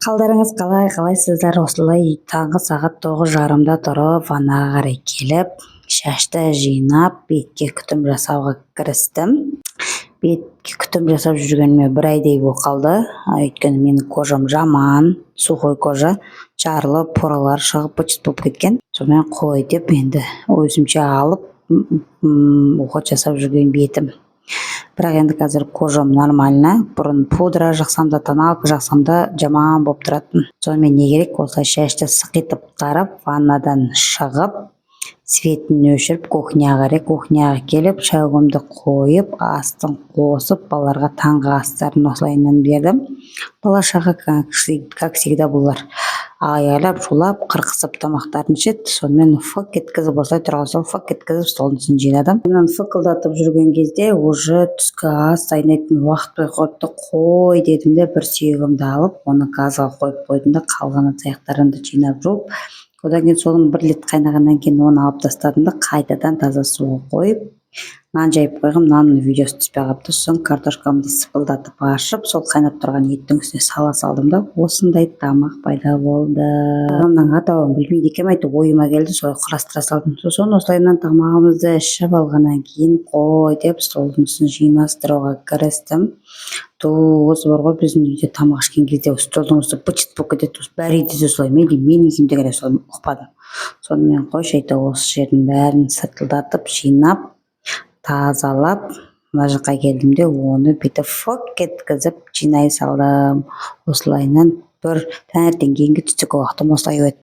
Қалдарыңыз қалайсыздар? Осылай таңғы сағат 9:30-да тұрып, ваннаға қарай келіп, шашты жинап, бетке күтім жасауға кірістім. Бетке күтім жасап жүргеніме 1 айдай болып қалды. Өйткені менің кожам жаман, сухой кожа, жарылып, поралар шығып, быт болып кеткен. Сонымен қой деп енді өзімше алып, уход жасап жүрген бетім. Бірақ енді қазір кожам нормально. Бұрын пудра жақсам да, тоналка жақсам да жаман болып тұратын. Сонымен не керек? Осылай шашты сықитып тарап, ваннадан шығып, светін өшіріп, кухняға келіп, шәугімді қойып, астын қосып, балаларға таңғы астарын осылайынан бердім. Бала-шаға, как всегда, бұлар аяйлап, жулап, қырқысып тамақтарын ішеді. Сонымен фык кеткізіп, осылай тұрған соң фык кеткізіп, столдың үстін жинадым. Мен фыкылдатып жүрген кезде уже түскі ас дайындайтын уақыт қойыпты. Қой дедім де, бір сүйегімді алып, оны газға қойып қойдым да, қалған аяқтарымды жинап жуып, одан кейін соның 1 литр қайнағаннан кейін оны алып тастадым да, қайтадан таза суға қойып, нан жайып қойғым. Нанның видеосы түспей қалыпты. Сосын картошкамды сыпылдатып ашып, сол қайнап тұрған еттің үстіне сала салдым да, осындай тамақ пайда болды. Тағамның атауын білмейді екенмін, айтып ойыма келді, солай құрастыра салдым. Сосын осылайынан тамағымызды ішіп алғаннан кейін қой деп столдың үстін жинастыруға кірістім. Осы бар ғой, біздің үйде тамақ ішкен кезде столдың үсті быт болып кетеді. Бәрі үйде де солай, мен екенмін деген солай ұқпадым. Сонымен қой шайта осы жердің бәрін сыртылдатып, жинап, тазалап, мына жаққа келдім де, оны бүйтіп фык кеткізіп жинай салдым. Осылайынан бір таңертең кейінгі түстік уақытым осылай өтті.